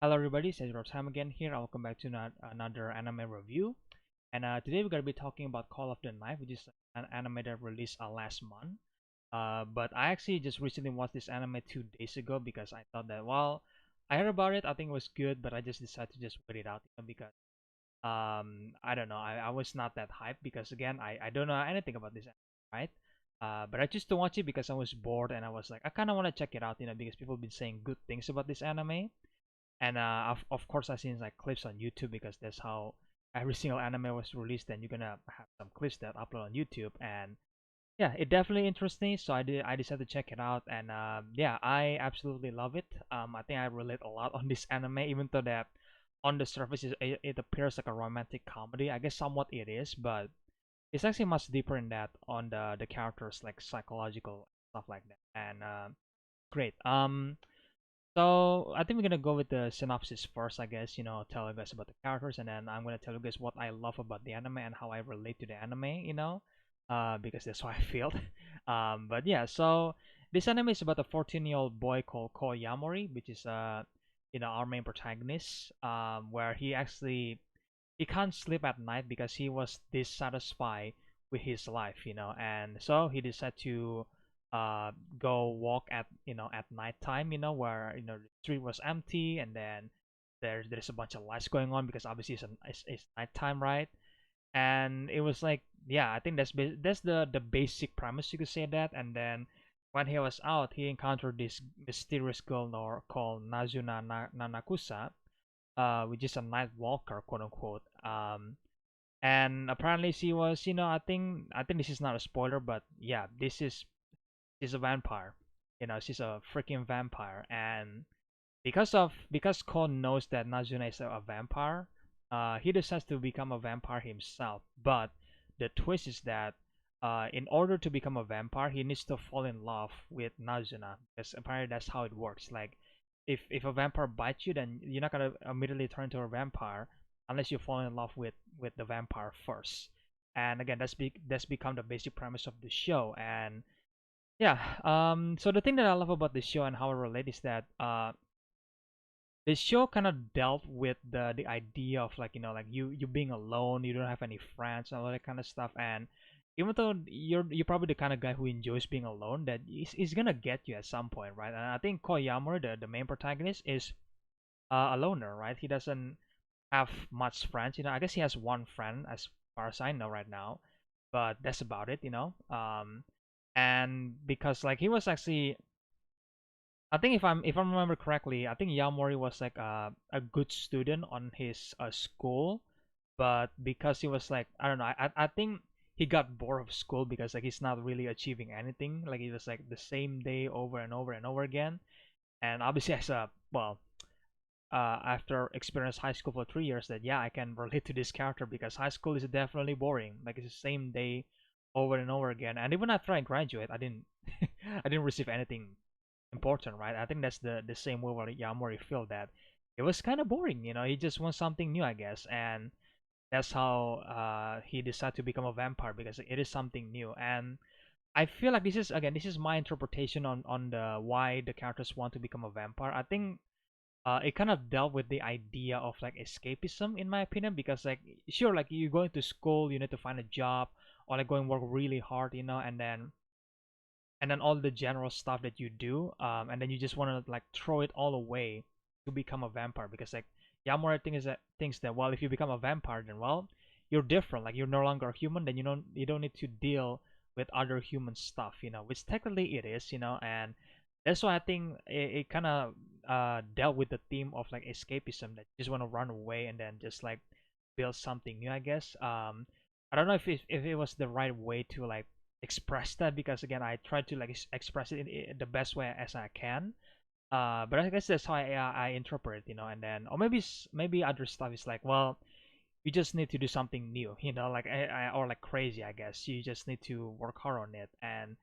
Hello everybody, it's EzraTime again here. Welcome back to another anime review. And today we're going to be talking about Call of the Night, which is an anime that released last month. But I actually just recently watched this anime 2 days ago because I thought that, well, I heard about it, I think it was good, but I just decided to just wait it out, because I don't know, I was not that hyped because again, I don't know anything about this anime, right? But I just to watch it because I was bored and I was like, I kind of want to check it out, because people have been saying good things about this anime. And of course, I've seen like clips on YouTube because that's how every single anime was released. Then you're gonna have some clips that upload on YouTube, and yeah, it definitely interests me. So I decided to check it out, and yeah, I absolutely love it. I think I relate a lot on this anime, even though that on the surface it appears like a romantic comedy. I guess somewhat it is, but it's actually much deeper in that on the characters like psychological stuff like that, and great. So I think we're gonna go with the synopsis first, I guess. Tell you guys about the characters, and then I'm gonna tell you guys what I love about the anime and how I relate to the anime. Because that's how I feel. But yeah, so this anime is about a 14-year-old boy called Ko Yamori, which is our main protagonist. Where he can't sleep at night because he was dissatisfied with his life, and so he decided to go walk at nighttime, where the street was empty, and then there's a bunch of lights going on because obviously it's nighttime, right? And it was like, yeah, I think that's the basic premise, you could say that. And then when he was out, he encountered this mysterious girl called Nazuna Nanakusa, which is a night walker, quote unquote. And apparently she was, I think this is not a spoiler, but yeah, she's a vampire. She's a freaking vampire, and because Kon knows that Nazuna is a vampire, he decides to become a vampire himself. But the twist is that, in order to become a vampire, he needs to fall in love with Nazuna, because apparently that's how it works. Like, if a vampire bites you, then you're not gonna immediately turn into a vampire unless you fall in love with the vampire first. And again, that's become the basic premise of the show. And yeah, so the thing that I love about the show and how it relates is that the show kind of dealt with the idea of, like, like you being alone, you don't have any friends and all that kind of stuff. And even though you're probably the kind of guy who enjoys being alone, that is gonna get you at some point, right? And I think Koyamura, the main protagonist, is a loner, right? He doesn't have much friends. I guess he has one friend as far as I know right now, but that's about it. And because like he was actually, I think if I remember correctly, I think Yamori was like a good student on his school, but because he was like, I don't know, I think he got bored of school because like he's not really achieving anything. Like it was like the same day over and over and over again. And obviously, as a well, after experience high school for 3 years, that yeah, I can relate to this character because high school is definitely boring. Like it's the same day over and over again. And even after I graduate, I didn't I didn't receive anything important, right? I think that's the same way where Yamori feel that it was kind of boring. He just wants something new, I guess. And that's how he decided to become a vampire, because it is something new. And I feel like this is my interpretation on the why the characters want to become a vampire. I think it kind of dealt with the idea of like escapism, in my opinion, because like sure, like you going to school, you need to find a job, or like going work really hard, and then all the general stuff that you do, and then you just want to like throw it all away to become a vampire, because like Yamura thinks that, well, if you become a vampire, then well, you're different, like you're no longer a human, then you don't need to deal with other human stuff, which technically it is, and that's why I think it kind of dealt with the theme of like escapism, that you just want to run away and then just like build something new, I guess. I don't know if it was the right way to like express that, because again, I tried to like express it in the best way as I can. But I guess that's how I interpret it, and then, or maybe other stuff is like, well, you just need to do something new, like or like crazy, I guess. You just need to work hard on it, and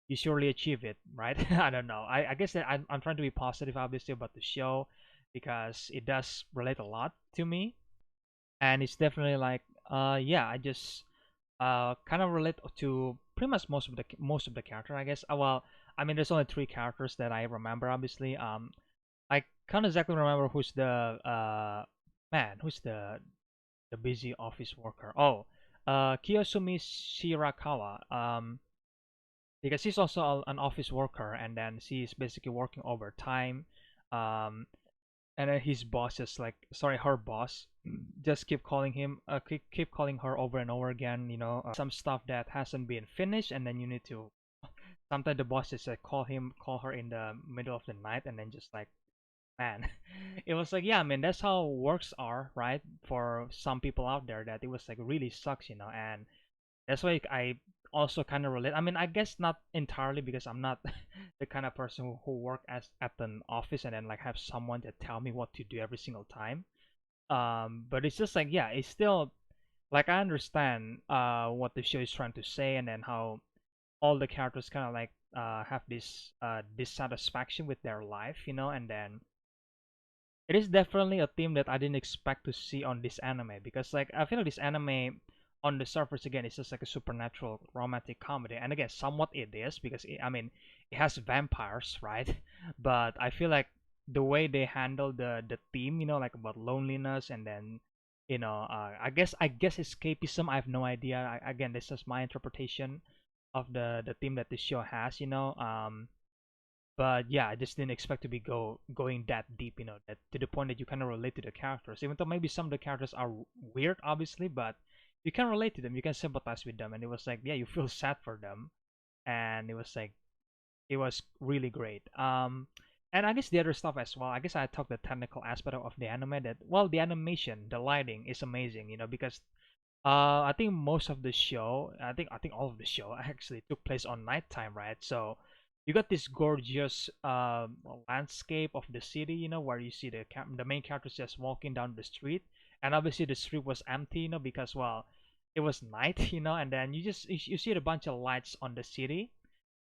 you surely achieve it, right? I don't know. I guess that I'm trying to be positive, obviously, about the show, because it does relate a lot to me, and it's definitely like, yeah, I just kind of relate to pretty much most of the character, I guess. Well, I mean, there's only three characters that I remember, obviously. I can't exactly remember who's the man, who's the busy office worker. Oh, Kiyosumi Shirakawa. Because she's also an office worker, and then she's basically working overtime. Um, and then his boss just like, sorry, her boss just keep calling him, keep calling her over and over again. Some stuff that hasn't been finished, and then you need to. Sometimes the boss just like call her in the middle of the night, and then just like, man, it was like, yeah, I mean, that's how works are, right? For some people out there, that it was like really sucks, and that's why I also kind of relate. I mean, I guess not entirely, because I'm not the kind of person who work as at an office and then like have someone to tell me what to do every single time. But it's just like, yeah, it's still like, I understand what the show is trying to say, and then how all the characters kind of like have this dissatisfaction with their life, and then it is definitely a theme that I didn't expect to see on this anime, because like I feel like this anime on the surface again is just like a supernatural romantic comedy, and again somewhat it is, because I mean, it has vampires, right? But I feel like the way they handle the theme, like about loneliness, and then I guess escapism. I have no idea. Again, this is my interpretation of the theme that the show has. But yeah, I just didn't expect to be going that deep, that to the point that you kind of relate to the characters. Even though maybe some of the characters are weird, obviously, but you can relate to them, you can sympathize with them, and it was like, yeah, you feel sad for them, and it was like, it was really great. And I guess the other stuff as well. I guess I talked the technical aspect of the anime, that well, the animation, the lighting is amazing, because I think most of the show, I think all of the show actually took place on nighttime, right? So you got this gorgeous landscape of the city, where you see the main characters just walking down the street, and obviously the street was empty, because well, it was night, and then you see a bunch of lights on the city,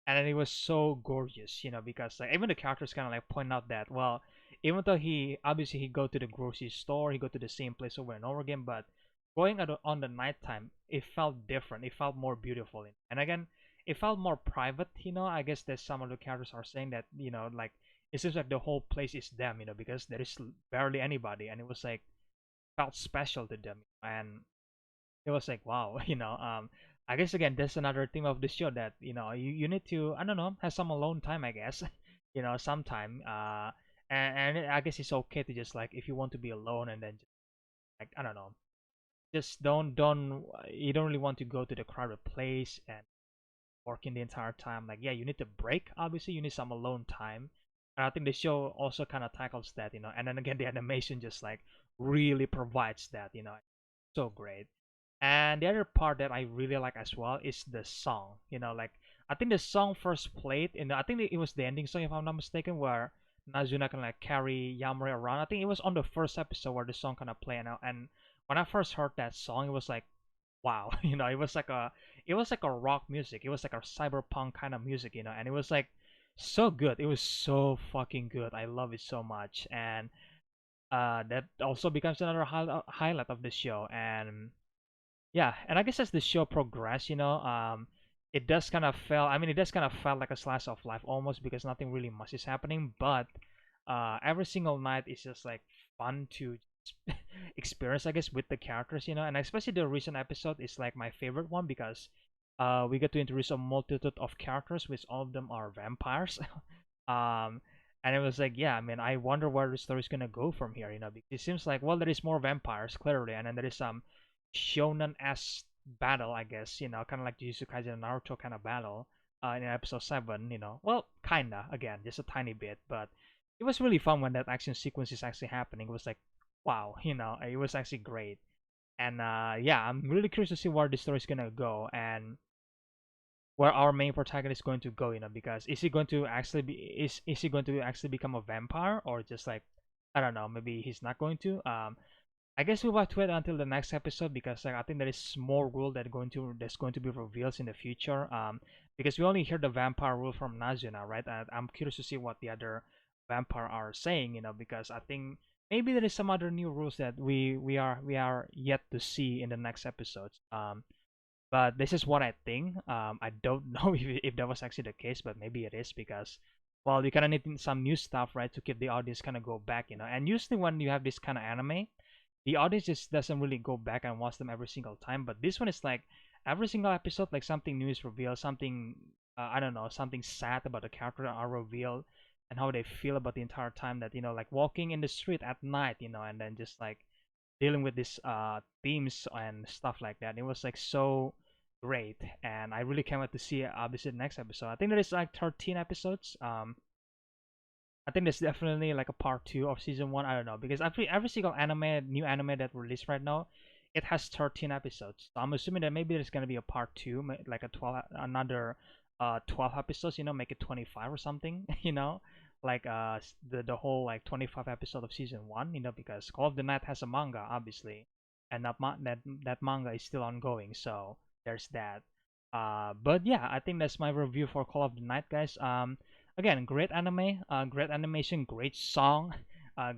and then it was so gorgeous, because like even the characters kind of like point out that, well, even though he go to the grocery store, he go to the same place over and over again, but going on the nighttime, it felt different, it felt more beautiful, and again, it felt more private. I guess that some of the characters are saying that, like, it seems like the whole place is them, because there is barely anybody, and it was like, felt special to them, and it was like, wow. I guess again, that's another theme of the show, that you need to, I don't know, have some alone time, I guess. Sometime, and I guess it's okay to just like, if you want to be alone, and then just, like, I don't know, just don't you don't really want to go to the crowded place and working the entire time. Like, yeah, you need to break, obviously you need some alone time, and I think the show also kind of tackles that, and then again, the animation just like really provides that, so great. And the other part that I really like as well is the song. Like, I think the song first played I think it was the ending song, if I'm not mistaken, where Nazuna can like carry Yamori around. I think it was on the first episode where the song kind of played out. And when I first heard that song, it was like, wow. It was like a rock music. It was like a cyberpunk kind of music, and it was like so good. It was so fucking good. I love it so much. And that also becomes another highlight of the show. And yeah, and I guess as the show progressed, it does kind of felt. I mean, it does kind of felt like a slice of life almost, because nothing really much is happening. But every single night is just like fun to experience, I guess, with the characters, and especially the recent episode is like my favorite one, because we get to introduce a multitude of characters, which all of them are vampires. um, and it was like, yeah, I mean, I wonder where the story's gonna go from here, because it seems like, well, there is more vampires clearly, and then there is some shonen-esque battle, I guess, kind of like Jujutsu Kaisen and Naruto kind of battle in episode 7, well, kinda, again, just a tiny bit, but it was really fun when that action sequence is actually happening. It was like, wow, it was actually great. And yeah, I'm really curious to see where the story is gonna go, and where our main protagonist is going to go, because is he going to actually is he going to actually become a vampire, or just like, I don't know, maybe he's not going to. I guess we'll have to wait until the next episode, because like, I think there is more rule that's going to be revealed in the future. Because we only hear the vampire rule from Nazuna, right? And I'm curious to see what the other vampire are saying, because I think maybe there is some other new rules that we are yet to see in the next episodes. But this is what I think. I don't know if that was actually the case, but maybe it is, because well, you kind of need some new stuff, right, to keep the audience kind of go back, And usually when you have this kind of anime, the audience just doesn't really go back and watch them every single time. But this one is like every single episode, like something new is revealed, something I don't know, something sad about the character are revealed, and how they feel about the entire time that like walking in the street at night, and then just like dealing with these themes and stuff like that. It was like so great, and I really can't wait to see obviously the next episode. I think there is like 13 episodes. I think there's definitely like a part two of season one. I don't know because every single new anime that released right now, it has 13 episodes. So I'm assuming that maybe there's gonna be a part two, like a 12, another 12 episodes. Make it 25 or something. Like the whole like 25 episode of season one. Because Call of the Night has a manga obviously, and that manga is still ongoing. So there's that. But yeah, I think that's my review for Call of the Night, guys. Again, great anime, great animation, great song,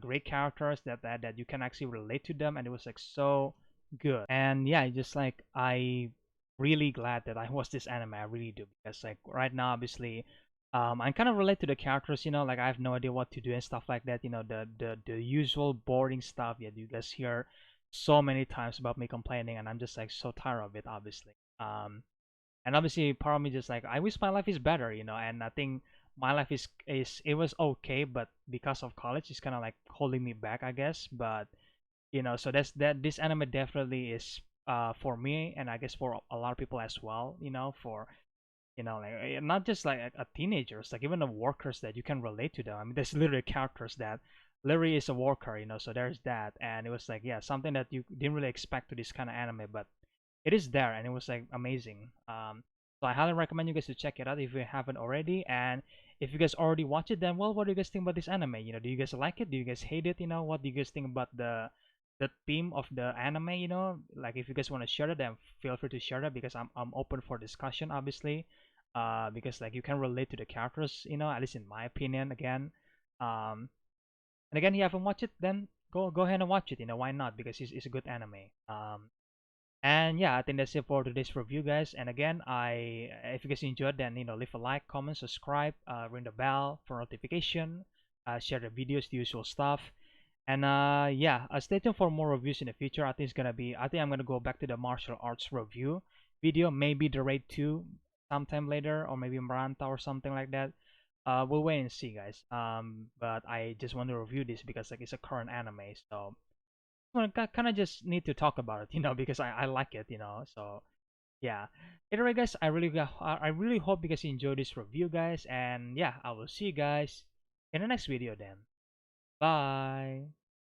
great characters that you can actually relate to them, and it was like so good. And yeah, just like I really glad that I watched this anime. I really do because like right now, obviously, I kind of relate to the characters. Like I have no idea what to do and stuff like that. The usual boring stuff that you guys hear so many times about me complaining, and I'm just like so tired of it, obviously. And obviously part of me just like I wish my life is better, and I think my life is it was okay, but because of college it's kind of like holding me back, I guess. But so this anime definitely is for me, and I guess for a lot of people as well, for like not just like a teenagers, like even the workers that you can relate to them. I mean, there's literally characters that literally is a worker, so there's that. And it was like, yeah, something that you didn't really expect to this kind of anime, but it is there, and it was like amazing. So I highly recommend you guys to check it out if you haven't already. And if you guys already watch it, then well, what do you guys think about this anime? Do you guys like it? Do you guys hate it? What do you guys think about the theme of the anime? Like if you guys want to share it, then feel free to share that because I'm open for discussion, obviously. Because like you can relate to the characters, at least in my opinion. Again, and again, if you haven't watched it, then go ahead and watch it. Why not? Because it's a good anime. And yeah, I think that's it for today's review, guys. And again, if you guys enjoyed, then leave a like, comment, subscribe, ring the bell for notification, share the videos, the usual stuff. And yeah, stay tuned for more reviews in the future. I think I'm gonna go back to the martial arts review video, maybe the raid 2 sometime later, or maybe Maranta or something like that. We'll wait and see, guys. But I just want to review this because like it's a current anime, so well, kind of just need to talk about it, because I like it, So yeah. Anyway, guys, I really hope you guys enjoyed this review, guys, and yeah, I will see you guys in the next video then. Bye.